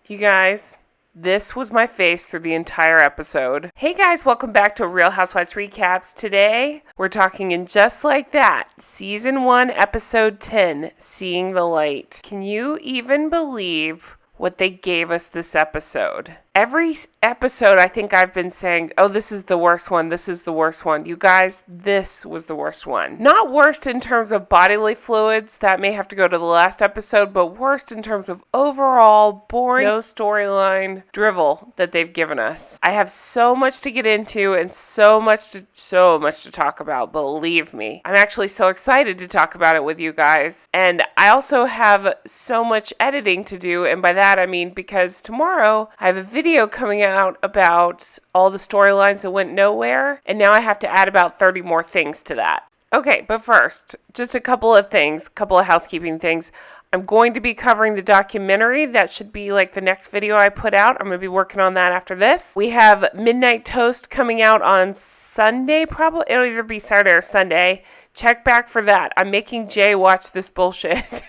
You guys, this was my face through the entire episode. Hey guys, welcome back to Real Housewives Recaps. Today, we're talking in Just Like That, Season 1, Episode 10, Seeing the Light. Can you even believe what they gave us this episode? Every episode, I think I've been saying, oh, this is the worst one, this is the worst one. You guys, this was the worst one. Not worst in terms of bodily fluids, that may have to go to the last episode, but worst in terms of overall boring, no storyline drivel that they've given us. I have so much to get into and so much to talk about, believe me. I'm actually so excited to talk about it with you guys. And I also have so much editing to do, and by that I mean because tomorrow I have a video coming out about all the storylines that went nowhere, and now I have to add about 30 more things to that. Okay, but first, just a couple of housekeeping things. I'm going to be covering the documentary. That should be like the next video I put out. I'm going to be working on that after this. We have Midnight Toast coming out on Sunday, probably. It'll either be Saturday or Sunday. Check back for that. I'm making Jay watch this bullshit.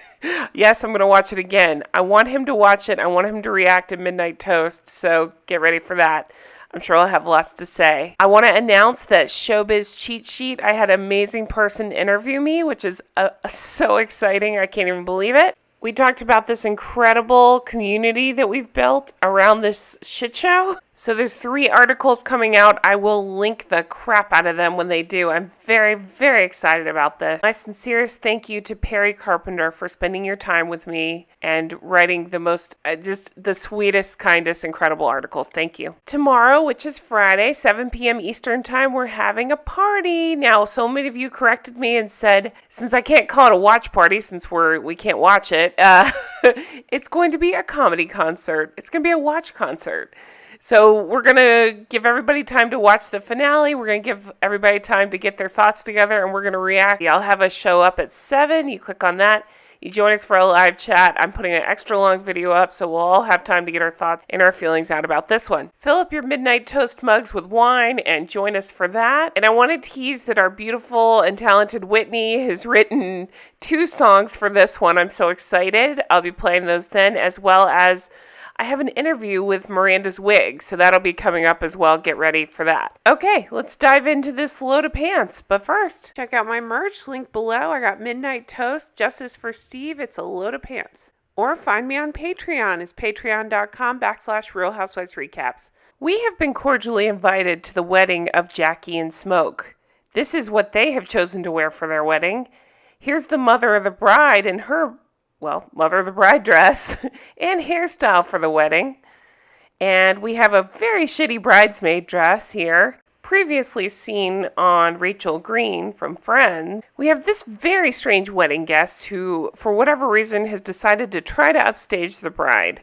Yes, I'm going to watch it again. I want him to watch it. I want him to react to Midnight Toast, so get ready for that. I'm sure I'll have lots to say. I want to announce that Showbiz Cheat Sheet, I had an amazing person interview me, which is so exciting. I can't even believe it. We talked about this incredible community that we've built around this shit show. So there's 3 articles coming out. I will link the crap out of them when they do. I'm very, very excited about this. My sincerest thank you to Perry Carpenter for spending your time with me and writing the most, just the sweetest, kindest, incredible articles. Thank you. Tomorrow, which is Friday, 7 p.m. Eastern Time, we're having a party. Now, so many of you corrected me and said, since I can't call it a watch party, since we can't watch it, it's going to be a comedy concert. It's going to be a watch concert. So we're going to give everybody time to watch the finale. We're going to give everybody time to get their thoughts together, and we're going to react. I'll have a show up at 7. You click on that. You join us for a live chat. I'm putting an extra long video up, so we'll all have time to get our thoughts and our feelings out about this one. Fill up your Midnight Toast mugs with wine and join us for that. And I want to tease that our beautiful and talented Whitney has written 2 songs for this one. I'm so excited. I'll be playing those then, as well as I have an interview with Miranda's wig, so that'll be coming up as well. Get ready for that. Okay, let's dive into this load of pants. But first, check out my merch, link below. I got Midnight Toast, Justice for Steve. It's a load of pants. Or find me on Patreon. It's patreon.com/Real Housewives Recaps. We have been cordially invited to the wedding of Jackie and Smoke. This is what they have chosen to wear for their wedding. Here's the mother of the bride in her mother of the bride dress and hairstyle for the wedding. And we have a very shitty bridesmaid dress here, previously seen on Rachel Green from Friends. We have this very strange wedding guest who, for whatever reason, has decided to try to upstage the bride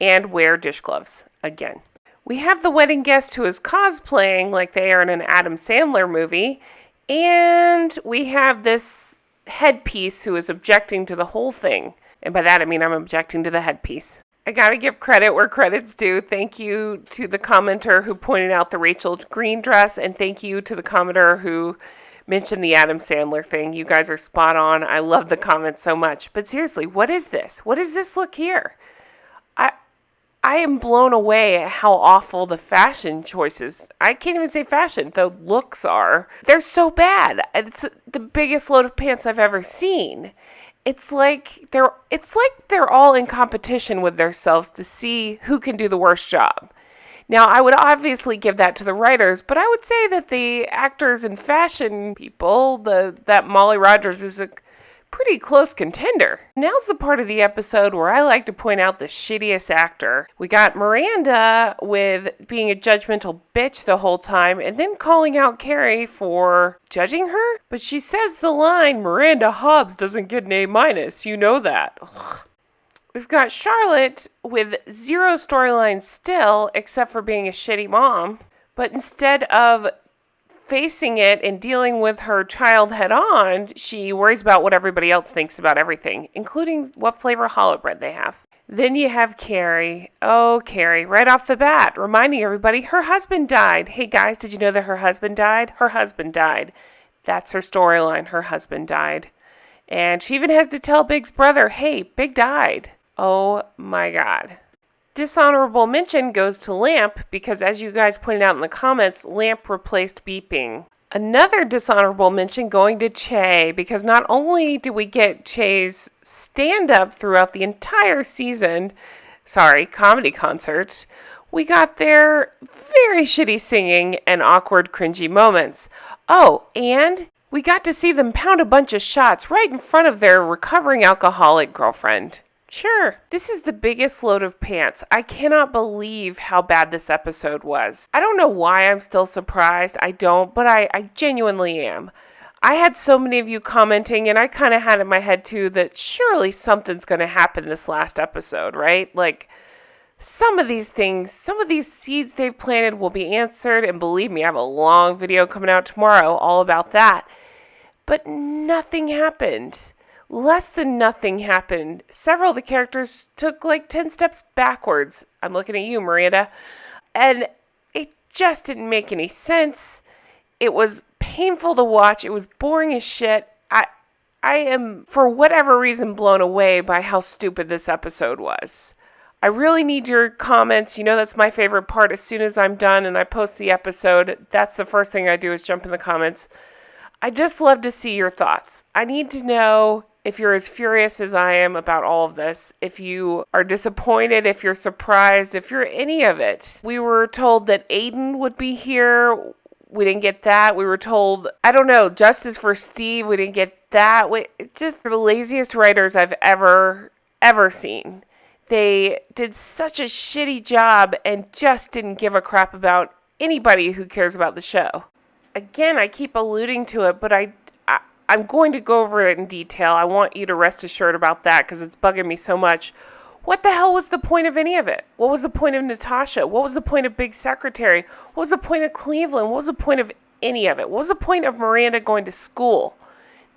and wear dish gloves again. We have the wedding guest who is cosplaying like they are in an Adam Sandler movie. And we have this headpiece who is objecting to the whole thing. And by that I mean I'm objecting to the headpiece. I gotta give credit where credit's due. Thank you to the commenter who pointed out the Rachel Green dress, and thank you to the commenter who mentioned the Adam Sandler thing. You guys are spot on. I love the comments so much. But seriously, what is this? What is this look here? I am blown away at how awful the fashion choices, I can't even say fashion, the looks are. They're so bad. It's the biggest load of pants I've ever seen. It's like they're all in competition with themselves to see who can do the worst job. Now, I would obviously give that to the writers, but I would say that the actors and fashion people, that Molly Rogers is a pretty close contender. Now's the part of the episode where I like to point out the shittiest actor. We got Miranda with being a judgmental bitch the whole time and then calling out Carrie for judging her. But she says the line, Miranda Hobbs doesn't get an A-, you know that. Ugh. We've got Charlotte with 0 storyline still, except for being a shitty mom. But instead of facing it and dealing with her child head on, she worries about what everybody else thinks about everything, including what flavor challah bread they have. Then you have Carrie. Oh, Carrie, right off the bat, reminding everybody her husband died. Hey guys, did you know that her husband died? Her husband died. That's her storyline. Her husband died. And she even has to tell Big's brother, hey, Big died. Oh my God. Dishonorable mention goes to Lamp because, as you guys pointed out in the comments, Lamp replaced beeping. Another dishonorable mention going to Che, because not only did we get Che's stand-up throughout the entire comedy concert, we got their very shitty singing and awkward, cringy moments. Oh, and we got to see them pound a bunch of shots right in front of their recovering alcoholic girlfriend. Sure, this is the biggest load of pants. I cannot believe how bad this episode was. I don't know why I'm still surprised. I don't, but I genuinely am. I had so many of you commenting, and I kind of had in my head too that surely something's going to happen this last episode, right? Like, some of these things, some of these seeds they've planted will be answered, and believe me, I have a long video coming out tomorrow all about that. But nothing happened. Less than nothing happened. Several of the characters took like 10 steps backwards. I'm looking at you, Miranda. And it just didn't make any sense. It was painful to watch. It was boring as shit. I am, for whatever reason, blown away by how stupid this episode was. I really need your comments. You know that's my favorite part. As soon as I'm done and I post the episode, that's the first thing I do is jump in the comments. I just love to see your thoughts. I need to know if you're as furious as I am about all of this, if you are disappointed, if you're surprised, if you're any of it. We were told that Aiden would be here. We didn't get that. We were told, I don't know, justice for Steve. We didn't get that. Just the laziest writers I've ever seen. They did such a shitty job and just didn't give a crap about anybody who cares about the show. Again, I keep alluding to it, but I'm going to go over it in detail. I want you to rest assured about that because it's bugging me so much. What the hell was the point of any of it? What was the point of Natasha? What was the point of Big Secretary? What was the point of Cleveland? What was the point of any of it? What was the point of Miranda going to school?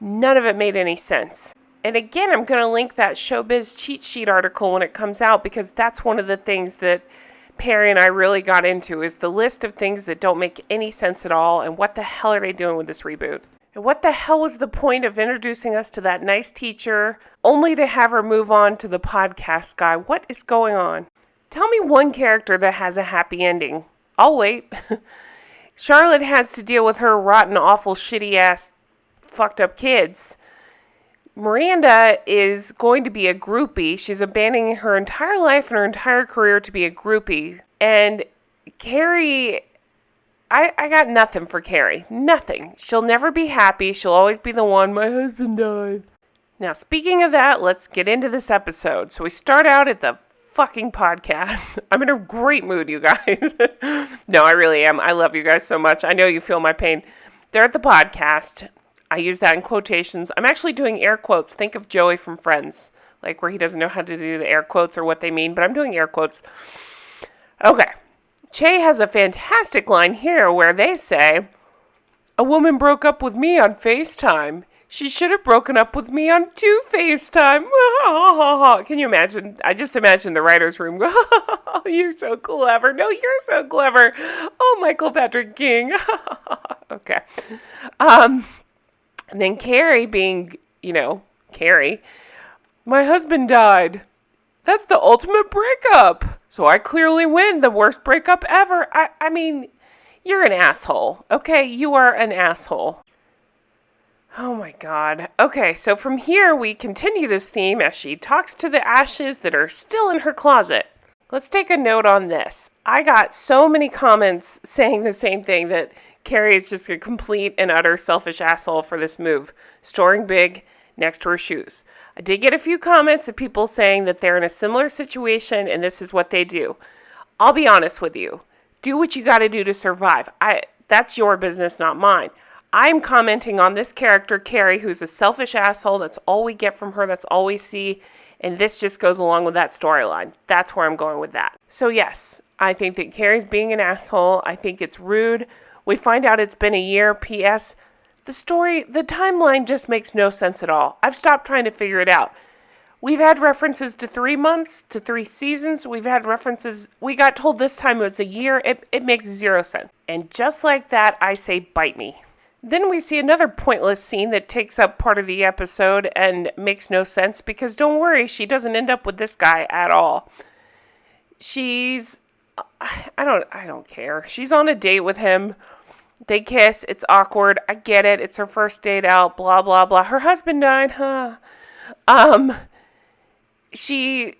None of it made any sense. And again, I'm going to link that Showbiz cheat sheet article when it comes out because that's one of the things that Perry and I really got into is the list of things that don't make any sense at all and what the hell are they doing with this reboot? And what the hell was the point of introducing us to that nice teacher only to have her move on to the podcast guy? What is going on? Tell me one character that has a happy ending. I'll wait. Charlotte has to deal with her rotten, awful, shitty-ass, fucked up kids. Miranda is going to be a groupie. She's abandoning her entire life and her entire career to be a groupie. And Carrie, I got nothing for Carrie. Nothing. She'll never be happy. She'll always be the one, my husband died. Now, speaking of that, let's get into this episode. So we start out at the fucking podcast. I'm in a great mood, you guys. No, I really am. I love you guys so much. I know you feel my pain. They're at the podcast. I use that in quotations. I'm actually doing air quotes. Think of Joey from Friends, like where he doesn't know how to do the air quotes or what they mean, but I'm doing air quotes. Okay. Che has a fantastic line here where they say, "A woman broke up with me on FaceTime. She should have broken up with me on 2 FaceTime." Can you imagine? I just imagine the writer's room. You're so clever. No, you're so clever. Oh, Michael Patrick King. Okay. And then Carrie being, Carrie. "My husband died. That's the ultimate breakup. So I clearly win the worst breakup ever. I mean, you're an asshole. Okay, you are an asshole." Oh my God. Okay, so from here we continue this theme as she talks to the ashes that are still in her closet. Let's take a note on this. I got so many comments saying the same thing, that Carrie is just a complete and utter selfish asshole for this move, storing big next to her shoes. I did get a few comments of people saying that they're in a similar situation and this is what they do. I'll be honest with you. Do what you got to do to survive. That's your business, not mine. I'm commenting on this character, Carrie, who's a selfish asshole. That's all we get from her. That's all we see. And this just goes along with that storyline. That's where I'm going with that. So yes, I think that Carrie's being an asshole. I think it's rude. We find out it's been a year. P.S. The timeline just makes no sense at all. I've stopped trying to figure it out. We've had references to 3 months, to 3 seasons. We've had references. We got told this time it was a year. It makes 0 sense. And just like that, I say bite me. Then we see another pointless scene that takes up part of the episode and makes no sense because don't worry, she doesn't end up with this guy at all. she's, I don't care. She's on a date with him. They kiss. It's awkward. I get it. It's her first date out. Blah, blah, blah. Her husband died, huh? Um, he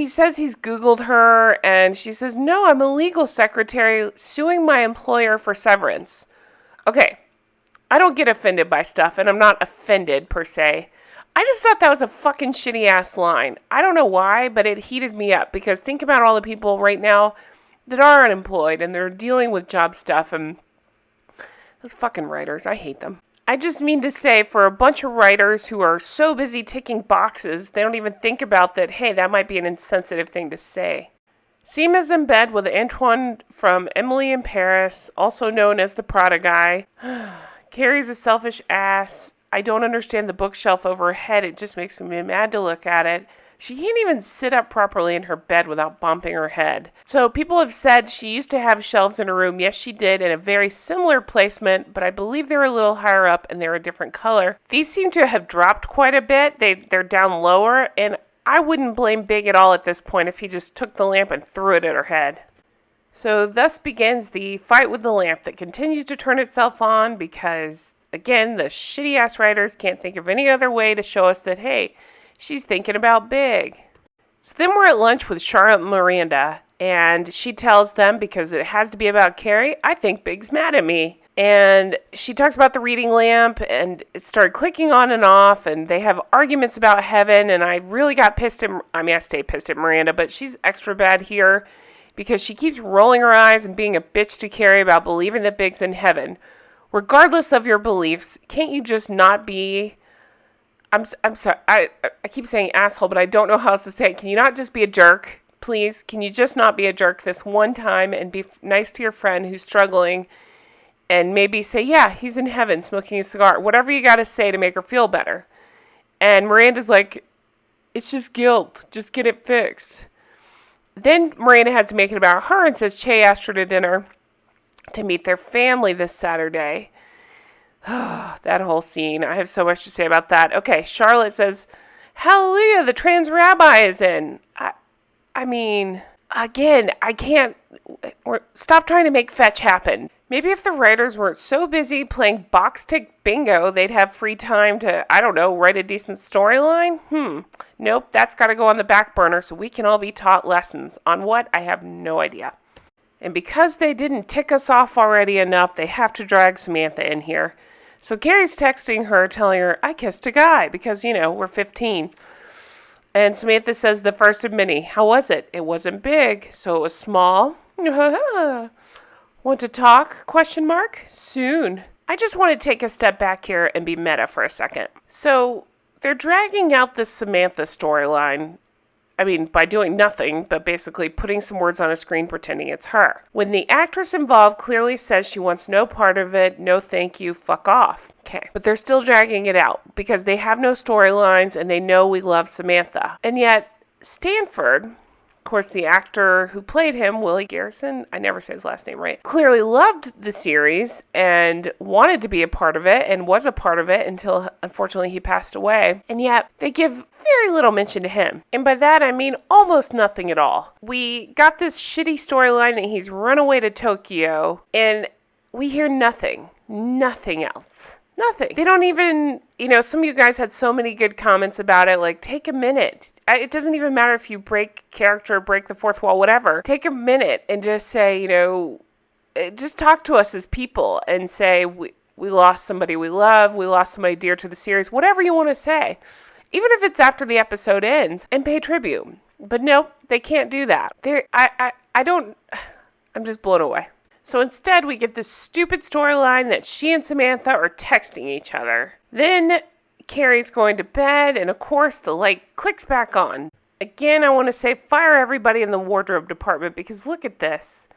says he's Googled her, and she says, no, I'm a legal secretary suing my employer for severance. Okay, I don't get offended by stuff, and I'm not offended per se. I just thought that was a fucking shitty ass line. I don't know why, but it heated me up, because think about all the people right now that are unemployed, and they're dealing with job stuff, and those fucking writers, I hate them. I just mean to say, for a bunch of writers who are so busy ticking boxes, they don't even think about that, hey, that might be an insensitive thing to say. Seema's in bed with Antoine from Emily in Paris, also known as the Prada guy. Carrie's a selfish ass. I don't understand the bookshelf over her head. It just makes me mad to look at it. She can't even sit up properly in her bed without bumping her head. So people have said she used to have shelves in her room. Yes, she did, in a very similar placement, but I believe they're a little higher up and they're a different color. These seem to have dropped quite a bit. They're down lower, and I wouldn't blame Big at all at this point if he just took the lamp and threw it at her head. So thus begins the fight with the lamp that continues to turn itself on because, again, the shitty-ass writers can't think of any other way to show us that, hey, she's thinking about Big. So then we're at lunch with Charlotte and Miranda, and she tells them, because it has to be about Carrie, I think Big's mad at me. And she talks about the reading lamp, and it started clicking on and off, and they have arguments about heaven, and I really got pissed at, I stay pissed at Miranda, but she's extra bad here, because she keeps rolling her eyes and being a bitch to Carrie about believing that Big's in heaven. Regardless of your beliefs, can't you just not be... I'm sorry, I keep saying asshole, but I don't know how else to say it. Can you not just be a jerk, please? Can you just not be a jerk this one time and be nice to your friend who's struggling and maybe say, yeah, he's in heaven smoking a cigar, whatever you got to say to make her feel better. And Miranda's like, it's just guilt. Just get it fixed. Then Miranda has to make it about her and says Che asked her to dinner to meet their family this Saturday. That whole scene. I have so much to say about that. Okay, Charlotte says, hallelujah, the trans rabbi is in. I mean, again, I can't... Stop trying to make fetch happen. Maybe if the writers weren't so busy playing box tick bingo, they'd have free time to, I don't know, write a decent storyline? Nope, that's got to go on the back burner so we can all be taught lessons. On what? I have no idea. And because they didn't tick us off already enough, they have to drag Samantha in here. So Carrie's texting her, telling her, I kissed a guy, because, we're 15. And Samantha says the first of many. How was it? It wasn't big, so it was small. Want to talk? ? Soon. I just want to take a step back here and be meta for a second. So they're dragging out this Samantha storyline. By doing nothing, but basically putting some words on a screen pretending it's her. When the actress involved clearly says she wants no part of it, no thank you, fuck off. Okay. But they're still dragging it out because they have no storylines and they know we love Samantha. And yet, Stanford, of course, the actor who played him, Willie Garrison, I never say his last name right, clearly loved the series and wanted to be a part of it and was a part of it until, unfortunately, he passed away. And yet, they give very little mention to him. And by that, I mean almost nothing at all. We got this shitty storyline that he's run away to Tokyo, and we hear nothing. Nothing else. Nothing. They don't even, some of you guys had so many good comments about it, like, take a minute. It doesn't even matter if you break character, break the fourth wall, whatever. Take a minute and just say, just talk to us as people and say, we lost somebody we love, we lost somebody dear to the series, whatever you want to say. Even if it's after the episode ends, and pay tribute. But nope, they can't do that. I'm just blown away. So instead, we get this stupid storyline that she and Samantha are texting each other. Then Carrie's going to bed, and of course, the light clicks back on. Again, I want to say fire everybody in the wardrobe department, because look at this.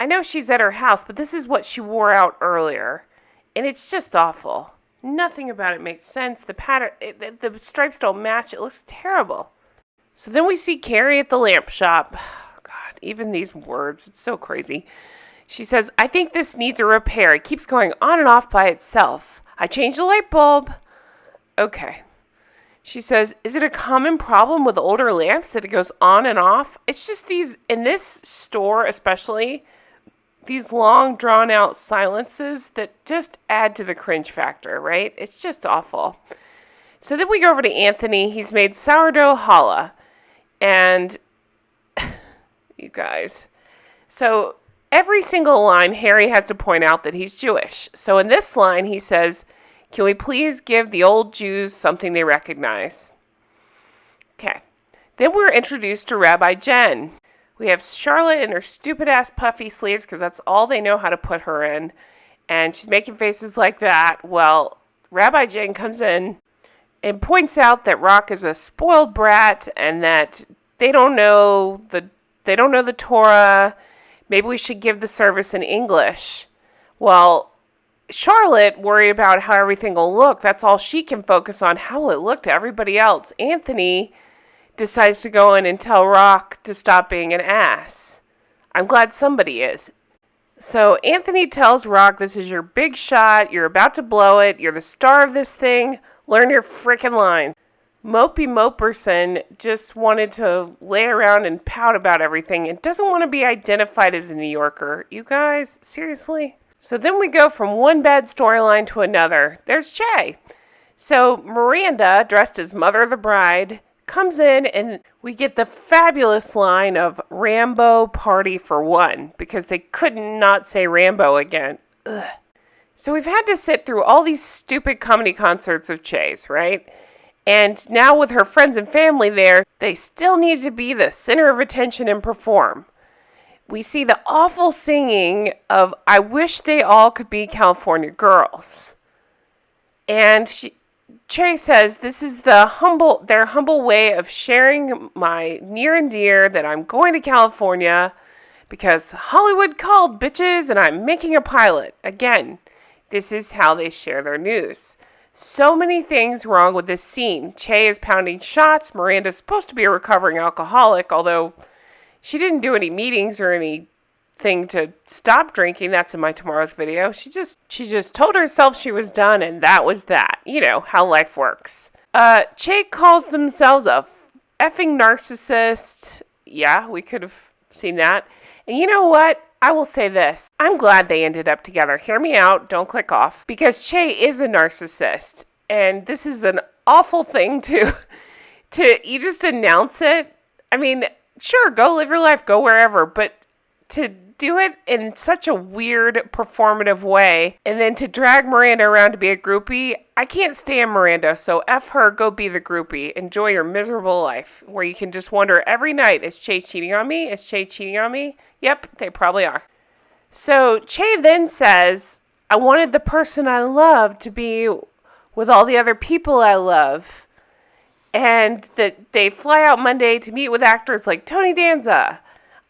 I know she's at her house, but this is what she wore out earlier. And it's just awful. Nothing about it makes sense. The pattern, the stripes don't match. It looks terrible. So then we see Carrie at the lamp shop. Oh, God, even these words, it's so crazy. She says, I think this needs a repair. It keeps going on and off by itself. I changed the light bulb. Okay. She says, is it a common problem with older lamps that it goes on and off? It's just these, in this store especially, these long drawn out silences that just add to the cringe factor, right? It's just awful. So then we go over to Anthony. He's made sourdough challah. And you guys, so every single line, Harry has to point out that he's Jewish. So in this line, he says, can we please give the old Jews something they recognize? Okay. Then we're introduced to Rabbi Jen. We have Charlotte in her stupid-ass puffy sleeves because that's all they know how to put her in. And she's making faces like that. Well, Rabbi Jen comes in and points out that Rock is a spoiled brat and that they don't know the Torah. Maybe we should give the service in English. Well, Charlotte, worried about how everything will look, that's all she can focus on. How will it look to everybody else? Anthony decides to go in and tell Rock to stop being an ass. I'm glad somebody is. So Anthony tells Rock, this is your big shot. You're about to blow it. You're the star of this thing. Learn your frickin' lines. Mopey Moperson just wanted to lay around and pout about everything and doesn't want to be identified as a New Yorker. You guys, seriously? So then we go from one bad storyline to another. There's Che. So Miranda, dressed as Mother of the Bride, comes in and we get the fabulous line of Rambo party for one, because they couldn't not say Rambo again. Ugh. So we've had to sit through all these stupid comedy concerts of Che's, right? And now with her friends and family there, they still need to be the center of attention and perform. We see the awful singing of I Wish They All Could Be California Girls. And Che says this is their humble way of sharing my near and dear that I'm going to California because Hollywood called, bitches, and I'm making a pilot. Again, this is how they share their news. So many things wrong with this scene. Che is pounding shots. Miranda's supposed to be a recovering alcoholic, although she didn't do any meetings or anything to stop drinking. That's in my tomorrow's video. She just told herself she was done, and that was that. You know how life works. Che calls themselves a effing narcissist. Yeah, we could have seen that. And you know what? I will say this. I'm glad they ended up together. Hear me out. Don't click off. Because Che is a narcissist. And this is an awful thing to you just announce it. I mean, sure, go live your life, go wherever. But to do it in such a weird performative way and then to drag Miranda around to be a groupie, I can't stand Miranda. So F her, go be the groupie. Enjoy your miserable life where you can just wonder every night, is Che cheating on me? Is Che cheating on me? Yep, they probably are. So Che then says, I wanted the person I love to be with all the other people I love. And that they fly out Monday to meet with actors like Tony Danza.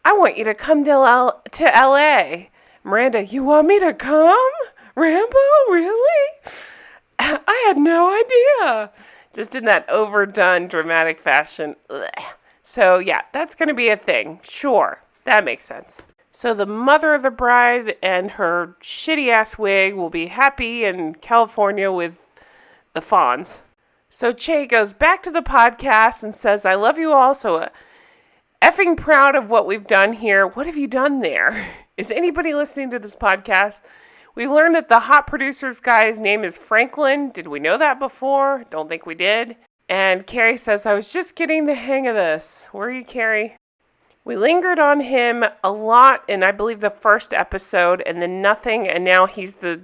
I want you to come to L.A. Miranda, you want me to come? Rambo, really? I had no idea. Just in that overdone dramatic fashion. Ugh. So yeah, that's going to be a thing. Sure. That makes sense. So the mother of the bride and her shitty-ass wig will be happy in California with the fawns. So Che goes back to the podcast and says, I love you all, so effing proud of what we've done here. What have you done there? Is anybody listening to this podcast? We learned that the hot producers guy's name is Franklin. Did we know that before? Don't think we did. And Carrie says, I was just getting the hang of this. Were you, Carrie? We lingered on him a lot in, I believe, the first episode, and then nothing, and now he's the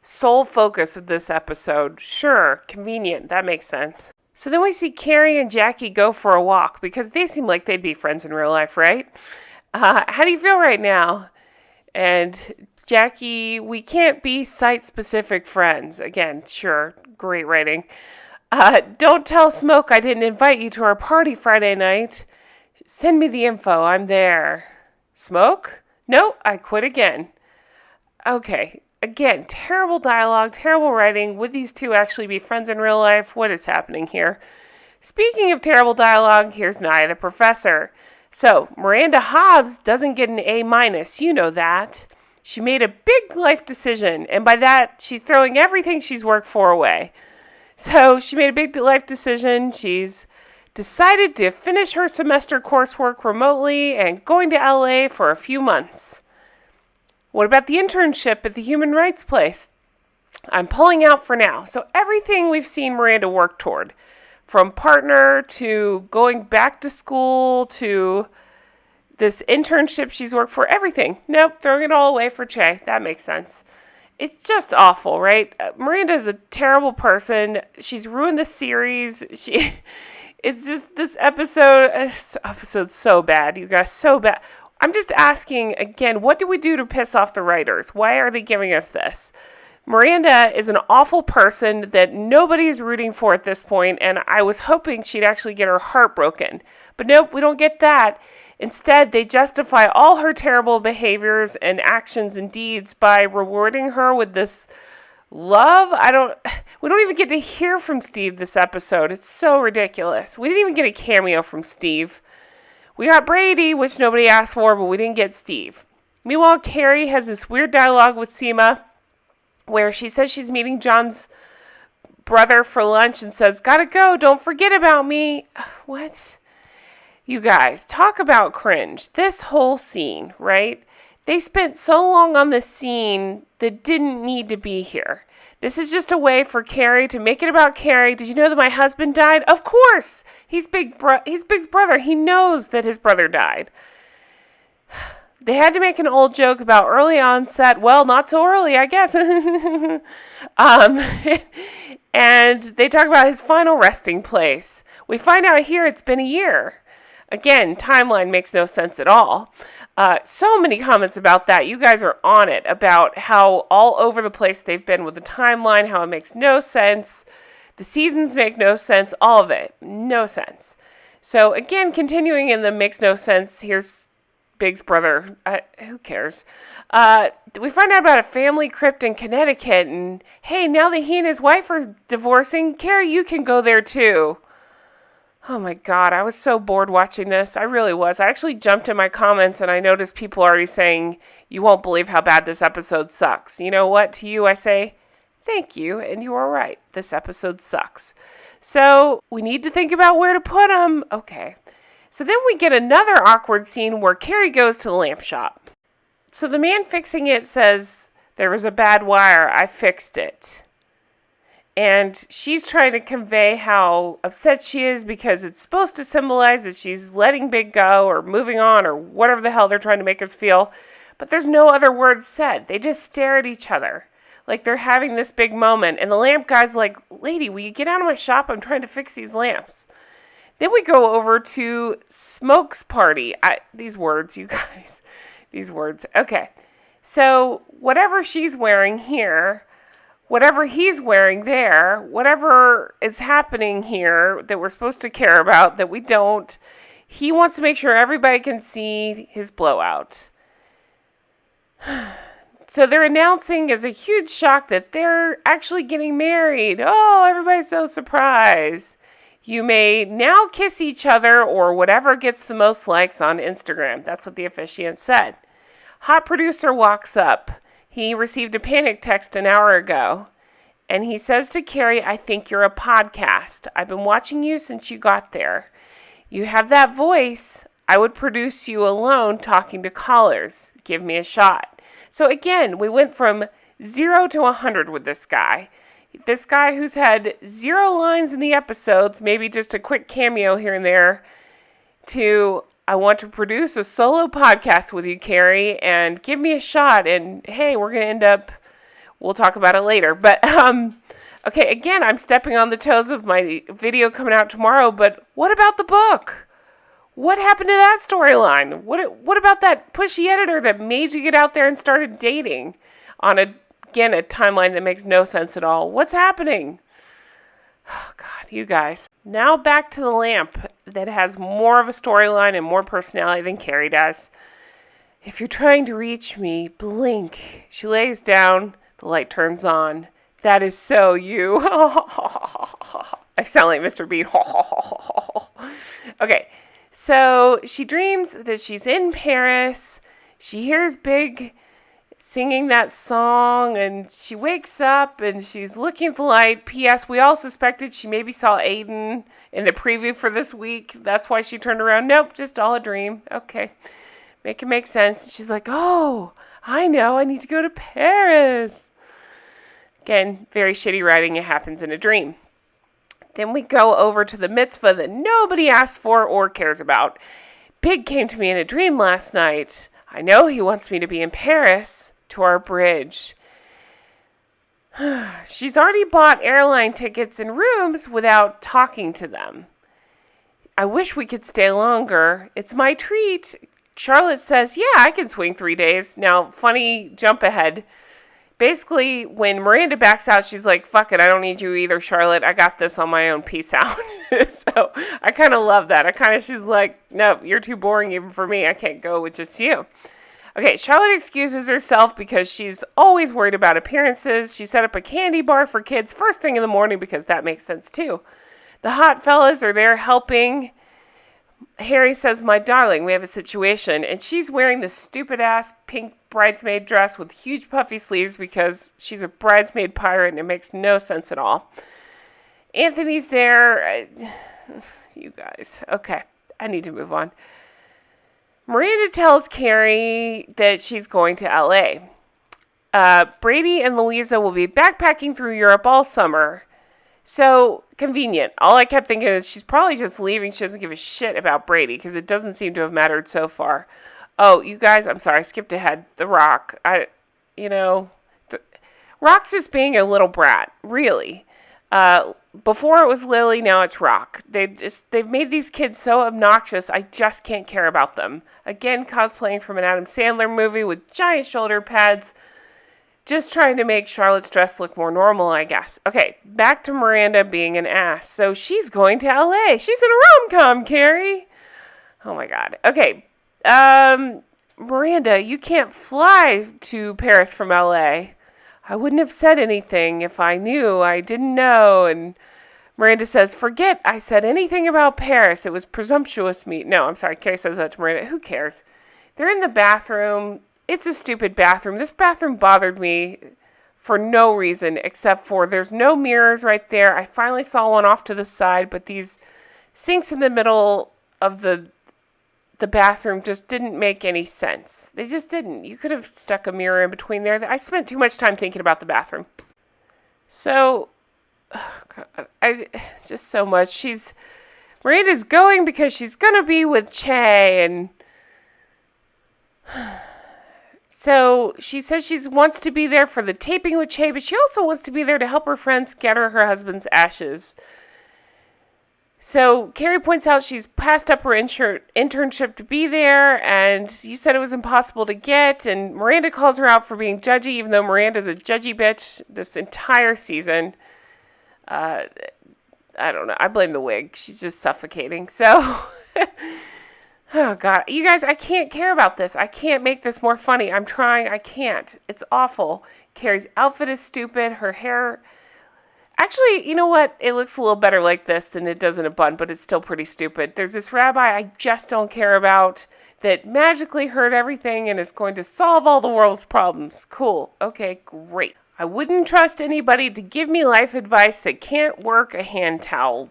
sole focus of this episode. Sure, convenient, that makes sense. So then we see Carrie and Jackie go for a walk, because they seem like they'd be friends in real life, right? How do you feel right now? And Jackie, we can't be site-specific friends. Again, sure, great writing. Don't tell Smoke I didn't invite you to our party Friday night. Send me the info. I'm there. Smoke? No, I quit again. Okay. Again, terrible dialogue, terrible writing. Would these two actually be friends in real life? What is happening here? Speaking of terrible dialogue, here's Nia the professor. So, Miranda Hobbs doesn't get an A-. You know that. She made a big life decision, and by that, she's throwing everything she's worked for away. So she made a big life decision. She's decided to finish her semester coursework remotely and going to LA for a few months. What about the internship at the human rights place? I'm pulling out for now. So everything we've seen Miranda work toward, from partner to going back to school to this internship she's worked for, everything. Nope, throwing it all away for Che. That makes sense. It's just awful, right? Miranda's a terrible person. She's ruined the series. It's just this episode's so bad, you guys, so bad. I'm just asking again, what do we do to piss off the writers? Why are they giving us this? Miranda is an awful person that nobody's rooting for at this point, and I was hoping she'd actually get her heart broken. But nope, we don't get that. Instead, they justify all her terrible behaviors and actions and deeds by rewarding her with this love. We don't even get to hear from Steve this episode. It's so ridiculous. We didn't even get a cameo from Steve. We got Brady, which nobody asked for, but we didn't get Steve. Meanwhile, Carrie has this weird dialogue with Seema where she says she's meeting John's brother for lunch and says, "Gotta go, don't forget about me." What? You guys, talk about cringe. This whole scene, right? They spent so long on this scene that didn't need to be here. This is just a way for Carrie to make it about Carrie. Did you know that my husband died? Of course! He's Big's brother. He knows that his brother died. They had to make an old joke about early onset. Well, not so early, I guess. And they talk about his final resting place. We find out here it's been a year. Again, timeline makes no sense at all. So many comments about that. You guys are on it about how all over the place they've been with the timeline, how it makes no sense. The seasons make no sense. All of it. No sense. So again, continuing in the makes no sense, here's Big's brother. Who cares? We find out about a family crypt in Connecticut, and hey, now that he and his wife are divorcing, Carrie, you can go there too. Oh my God, I was so bored watching this. I really was. I actually jumped in my comments and I noticed people already saying, "You won't believe how bad this episode sucks." You know what? To you, I say, thank you, and you are right. This episode sucks. So we need to think about where to put them. Okay. So then we get another awkward scene where Carrie goes to the lamp shop. So the man fixing it says, "There was a bad wire. I fixed it." And she's trying to convey how upset she is because it's supposed to symbolize that she's letting Big go or moving on or whatever the hell they're trying to make us feel. But there's no other words said. They just stare at each other like they're having this big moment. And the lamp guy's like, "Lady, will you get out of my shop? I'm trying to fix these lamps." Then we go over to Smoke's party. These words, you guys. These words. Okay. So whatever she's wearing here, whatever he's wearing there, whatever is happening here that we're supposed to care about that we don't, he wants to make sure everybody can see his blowout. So they're announcing as a huge shock that they're actually getting married. Oh, everybody's so surprised. You may now kiss each other or whatever gets the most likes on Instagram. That's what the officiant said. Hot producer walks up. He received a panic text an hour ago. And he says to Carrie, "I think you're a podcast. I've been watching you since you got there. You have that voice. I would produce you alone talking to callers. Give me a shot." So again, we went from 0 to 100 with this guy. This guy who's had 0 lines in the episodes, maybe just a quick cameo here and there, to "I want to produce a solo podcast with you, Carrie, and give me a shot. And hey, we're going to end up," we'll talk about it later. But, okay, again, I'm stepping on the toes of my video coming out tomorrow, but what about the book? What happened to that storyline? What about that pushy editor that made you get out there and started dating on, again, a timeline that makes no sense at all? What's happening? Oh, God, you guys. Now back to the lamp that has more of a storyline and more personality than Carrie does. "If you're trying to reach me, blink." She lays down. The light turns on. That is so you. I sound like Mr. Bean. Okay, so she dreams that she's in Paris. She hears Big singing that song, and she wakes up and she's looking at the light. P.S. We all suspected she maybe saw Aiden in the preview for this week. That's why she turned around. Nope, just all a dream. Okay, make it make sense. She's like, oh, I know, I need to go to Paris. Again, very shitty writing. It happens in a dream. Then we go over to the mitzvah that nobody asked for or cares about. Big came to me in a dream last night. I know he wants me to be in Paris to our bridge. She's already bought airline tickets and rooms without talking to them. I wish we could stay longer. It's my treat. Charlotte says, yeah, I can swing 3 days. Now, funny jump ahead. Basically, when Miranda backs out, she's like, fuck it, I don't need you either, Charlotte. I got this on my own. Peace out. So I kind of love that. She's like, no, you're too boring even for me. I can't go with just you. Okay, Charlotte excuses herself because she's always worried about appearances. She set up a candy bar for kids first thing in the morning because that makes sense too. The hot fellas are there helping. Harry says, my darling, we have a situation. And she's wearing this stupid-ass pink bridesmaid dress with huge puffy sleeves because she's a bridesmaid pirate and it makes no sense at all. Anthony's there. You guys. Okay, I need to move on. Miranda tells Carrie that she's going to L.A. Brady and Louisa will be backpacking through Europe all summer. So convenient. All I kept thinking is she's probably just leaving. She doesn't give a shit about Brady because it doesn't seem to have mattered so far. Oh, you guys, I'm sorry, I skipped ahead. The Rock. Rock's just being a little brat, really. Before it was Lily, now it's Rock. They've made these kids so obnoxious, I just can't care about them. Again, cosplaying from an Adam Sandler movie with giant shoulder pads. Just trying to make Charlotte's dress look more normal, I guess. Okay, back to Miranda being an ass. So she's going to L.A. She's in a rom-com, Carrie. Oh, my God. Okay, Miranda, you can't fly to Paris from L.A. I wouldn't have said anything if I knew I didn't know. And Miranda says, forget I said anything about Paris. It was presumptuous me. No, I'm sorry. Carrie says that to Miranda. Who cares? They're in the bathroom. It's a stupid bathroom. This bathroom bothered me for no reason except for there's no mirrors right there. I finally saw one off to the side, but these sinks in the middle of the bathroom just didn't make any sense. They just didn't. You could have stuck a mirror in between there. I spent too much time thinking about the bathroom. So, oh God, just so much. Miranda's going because she's going to be with Che, and so she says she wants to be there for the taping with Che, but she also wants to be there to help her friends scatter her husband's ashes. So Carrie points out she's passed up her internship to be there, and you said it was impossible to get, and Miranda calls her out for being judgy, even though Miranda's a judgy bitch this entire season. I don't know. I blame the wig. She's just suffocating. So... Oh, God. You guys, I can't care about this. I can't make this more funny. I'm trying. I can't. It's awful. Carrie's outfit is stupid. Her hair... Actually, you know what? It looks a little better like this than it does in a bun, but it's still pretty stupid. There's this rabbi I just don't care about that magically heard everything and is going to solve all the world's problems. Cool. Okay, great. I wouldn't trust anybody to give me life advice that can't work a hand towel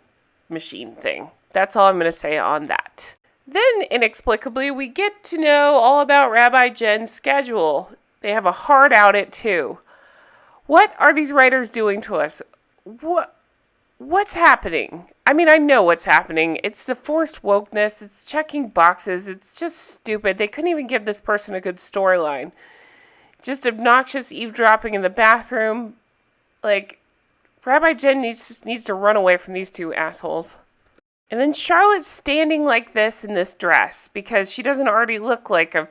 machine thing. That's all I'm going to say on that. Then, inexplicably, we get to know all about Rabbi Jen's schedule. They have a hard out at 2. What are these writers doing to us? What's happening? I mean, I know what's happening. It's the forced wokeness. It's checking boxes. It's just stupid. They couldn't even give this person a good storyline. Just obnoxious eavesdropping in the bathroom. Like, Rabbi Jen needs to run away from these two assholes. And then Charlotte's standing like this in this dress because she doesn't already look like a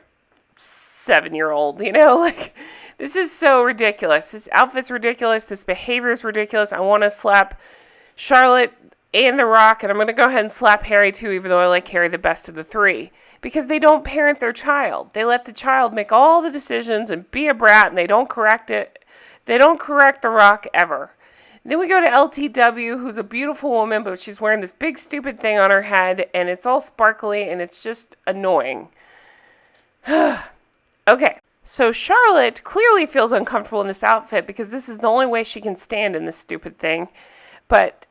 7-year-old, you know? Like, this is so ridiculous. This outfit's ridiculous. This behavior is ridiculous. I want to slap Charlotte and The Rock, and I'm going to go ahead and slap Harry too, even though I like Harry the best of the 3. Because they don't parent their child. They let the child make all the decisions and be a brat, and they don't correct it. They don't correct The Rock ever. Then we go to LTW, who's a beautiful woman, but she's wearing this big stupid thing on her head, and it's all sparkly, and it's just annoying. Okay, So Charlotte clearly feels uncomfortable in this outfit because this is the only way she can stand in this stupid thing. But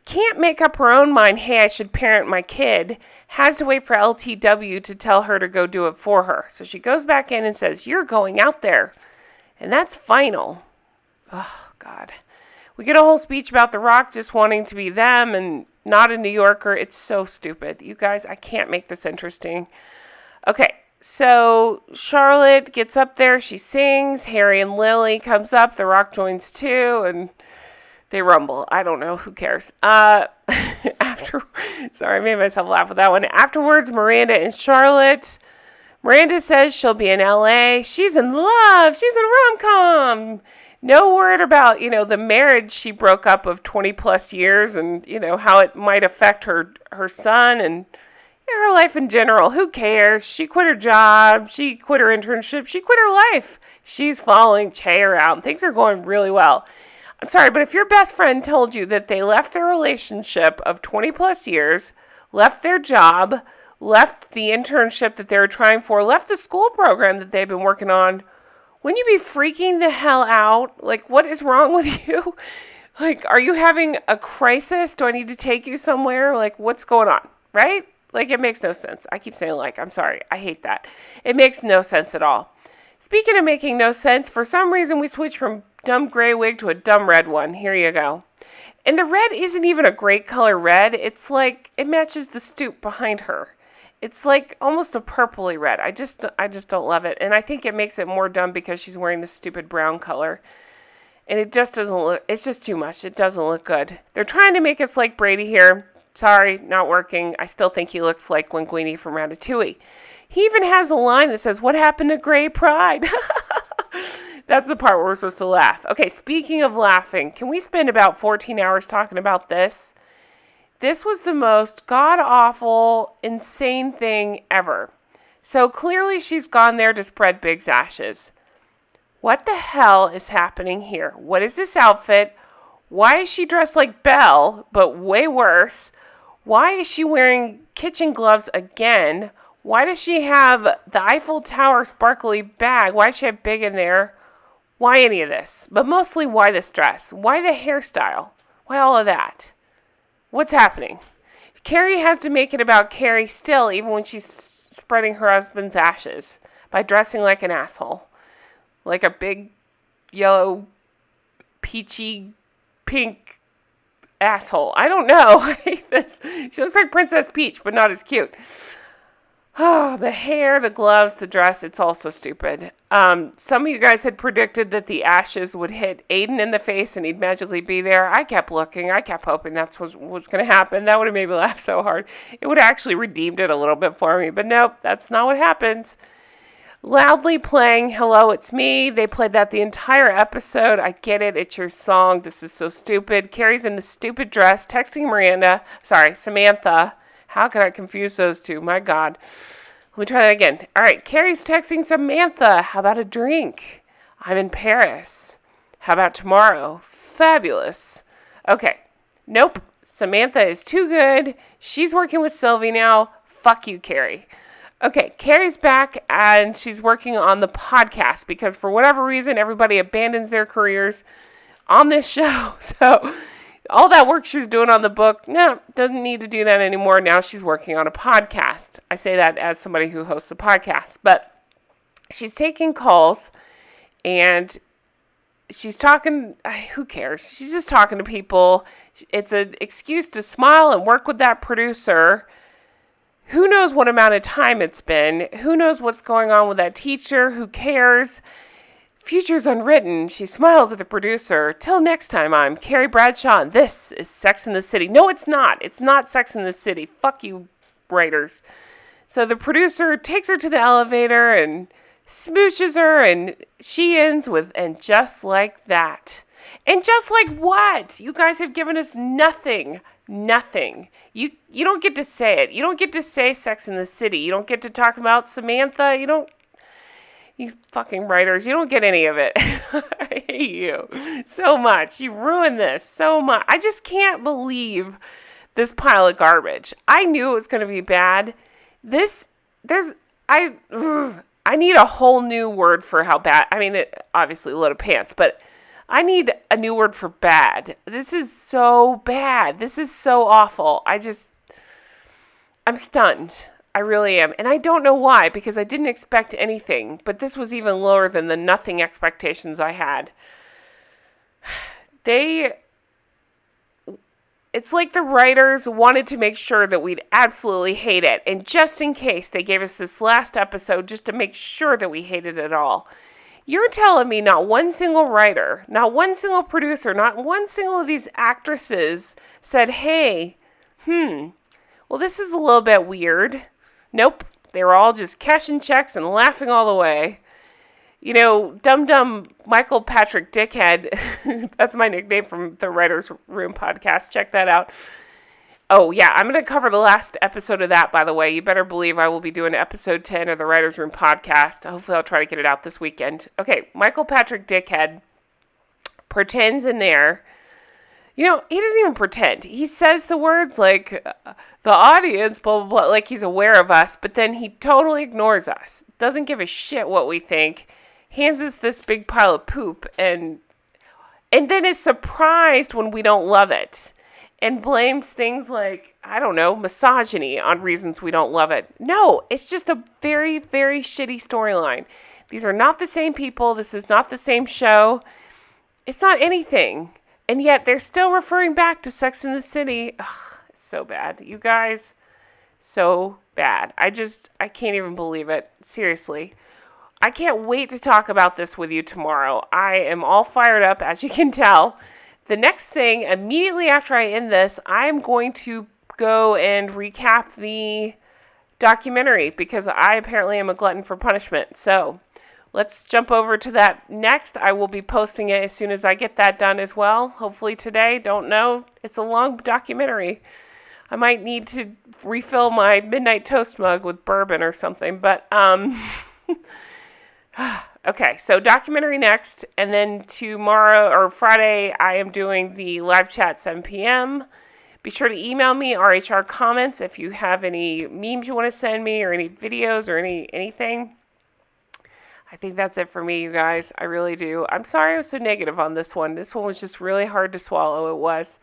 can't make up her own mind, hey, I should parent my kid, has to wait for LTW to tell her to go do it for her. So she goes back in and says, you're going out there. And that's final. Oh, God. We get a whole speech about The Rock just wanting to be them and not a New Yorker. It's so stupid. You guys, I can't make this interesting. Okay, so Charlotte gets up there. She sings. Harry and Lily comes up. The Rock joins too, and they rumble. I don't know. Who cares? Sorry, I made myself laugh with that one. Afterwards, Miranda and Charlotte. Miranda says she'll be in LA. She's in love. She's in a rom-com. No word about, the marriage she broke up of 20 plus years and, how it might affect her son and her life in general. Who cares? She quit her job. She quit her internship. She quit her life. She's following Che around. Things are going really well. I'm sorry, but if your best friend told you that they left their relationship of 20 plus years, left their job, left the internship that they were trying for, left the school program that they've been working on, wouldn't you be freaking the hell out? Like, what is wrong with you? Like, are you having a crisis? Do I need to take you somewhere? Like, what's going on? Right? Like, it makes no sense. I keep saying like, I'm sorry. I hate that. It makes no sense at all. Speaking of making no sense, for some reason we switched from dumb gray wig to a dumb red one. Here you go. And the red isn't even a great color red. It's like, it matches the stoop behind her. It's like almost a purpley red. I just don't love it. And I think it makes it more dumb because she's wearing this stupid brown color. And it just doesn't look, it's just too much. It doesn't look good. They're trying to make us like Brady here. Sorry, not working. I still think he looks like Linguini from Ratatouille. He even has a line that says, what happened to Gray Pride? That's the part where we're supposed to laugh. Okay, speaking of laughing, can we spend about 14 hours talking about this? This was the most god-awful, insane thing ever. So clearly she's gone there to spread Big's ashes. What the hell is happening here? What is this outfit? Why is she dressed like Belle, but way worse? Why is she wearing kitchen gloves again? Why does she have the Eiffel Tower sparkly bag? Why does she have Big in there? Why any of this? But mostly why this dress? Why the hairstyle? Why all of that? What's happening? Carrie has to make it about Carrie still, even when she's spreading her husband's ashes by dressing like an asshole. Like a big, yellow, peachy, pink asshole. I don't know. I hate this. She looks like Princess Peach, but not as cute. Oh, the hair, the gloves, the dress, it's all so stupid. Some of you guys had predicted that the ashes would hit Aiden in the face and he'd magically be there. I kept looking. I kept hoping that's what was going to happen. That would have made me laugh so hard. It would have actually redeemed it a little bit for me. But nope, that's not what happens. Loudly playing Hello, It's Me. They played that the entire episode. I get it. It's your song. This is so stupid. Carrie's in the stupid dress, texting Samantha. How can I confuse those two? My God. Let me try that again. All right. Carrie's texting Samantha. How about a drink? I'm in Paris. How about tomorrow? Fabulous. Okay. Nope. Samantha is too good. She's working with Sylvie now. Fuck you, Carrie. Okay. Carrie's back and she's working on the podcast because for whatever reason, everybody abandons their careers on this show. So all that work she was doing on the book, no, doesn't need to do that anymore. Now she's working on a podcast. I say that as somebody who hosts a podcast. But she's taking calls and she's talking, who cares? She's just talking to people. It's an excuse to smile and work with that producer. Who knows what amount of time it's been? Who knows what's going on with that teacher? Who cares? Future's unwritten. She smiles at the producer. Till next time, I'm Carrie Bradshaw, and this is Sex and the City. No, it's not. It's not Sex and the City. Fuck you, writers. So the producer takes her to the elevator and smooches her, and she ends with, and just like that. And just like what? You guys have given us nothing. Nothing. You don't get to say it. You don't get to say Sex and the City. You don't get to talk about Samantha. You fucking writers, you don't get any of it. I hate you so much. You ruined this so much. I just can't believe this pile of garbage. I knew it was going to be bad. I need a whole new word for how bad. I mean, obviously a load of pants, but I need a new word for bad. This is so bad. This is so awful. I'm stunned. I really am. And I don't know why, because I didn't expect anything, but this was even lower than the nothing expectations I had. It's like the writers wanted to make sure that we'd absolutely hate it. And just in case, they gave us this last episode just to make sure that we hated it all. You're telling me not one single writer, not one single producer, not one single of these actresses said, hey, well, this is a little bit weird. Nope. They were all just cashing checks and laughing all the way. You know, Dum Michael Patrick Dickhead, that's my nickname from the Writer's Room podcast. Check that out. Oh, yeah, I'm going to cover the last episode of that, by the way. You better believe I will be doing episode 10 of the Writer's Room podcast. Hopefully I'll try to get it out this weekend. Okay, Michael Patrick Dickhead pretends in there. You know, he doesn't even pretend. He says the words like, the audience, blah, blah, blah, like he's aware of us, but then he totally ignores us. Doesn't give a shit what we think. Hands us this big pile of poop and then is surprised when we don't love it and blames things like, I don't know, misogyny on reasons we don't love it. No, it's just a very, very shitty storyline. These are not the same people. This is not the same show. It's not anything. And yet they're still referring back to Sex and the City. Ugh, it's so bad. You guys, so bad. I can't even believe it. Seriously. I can't wait to talk about this with you tomorrow. I am all fired up, as you can tell. The next thing, immediately after I end this, I'm going to go and recap the documentary because I apparently am a glutton for punishment. So let's jump over to that next. I will be posting it as soon as I get that done as well. Hopefully today. Don't know. It's a long documentary. I might need to refill my midnight toast mug with bourbon or something, but okay, so documentary next, and then tomorrow or Friday, I am doing the live chat 7 p.m. Be sure to email me RHR comments if you have any memes you want to send me or any videos or anything. I think that's it for me, you guys. I really do. I'm sorry I was so negative on this one. This one was just really hard to swallow. It was.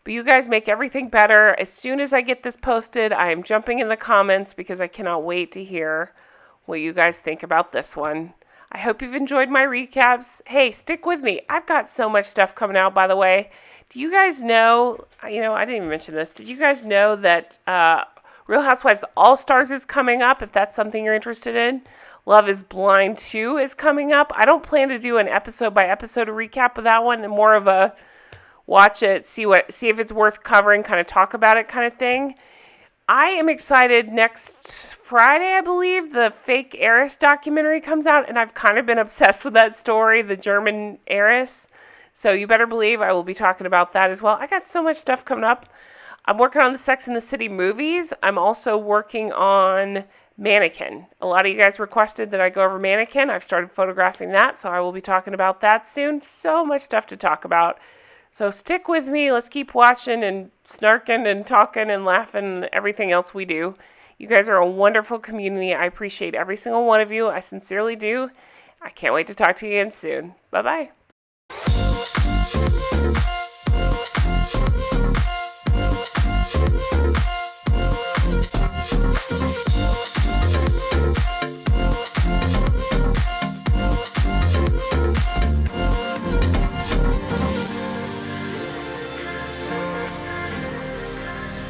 But you guys make everything better. As soon as I get this posted, I am jumping in the comments because I cannot wait to hear what you guys think about this one. I hope you've enjoyed my recaps. Hey, stick with me. I've got so much stuff coming out, by the way. Do you guys know, I didn't even mention this. Did you guys know that Real Housewives All-Stars is coming up, if that's something you're interested in? Love is Blind 2 is coming up. I don't plan to do an episode-by-episode recap of that one, and more of a watch it, see if it's worth covering, kind of talk about it kind of thing. I am excited. Next Friday, I believe, the fake heiress documentary comes out, and I've kind of been obsessed with that story, the German heiress. So you better believe I will be talking about that as well. I got so much stuff coming up. I'm working on the Sex and the City movies. I'm also working on Mannequin. A lot of you guys requested that I go over Mannequin. I've started photographing that, so I will be talking about that soon. So much stuff to talk about. So stick with me. Let's keep watching and snarking and talking and laughing and everything else we do. You guys are a wonderful community. I appreciate every single one of you. I sincerely do. I can't wait to talk to you again soon. Bye-bye.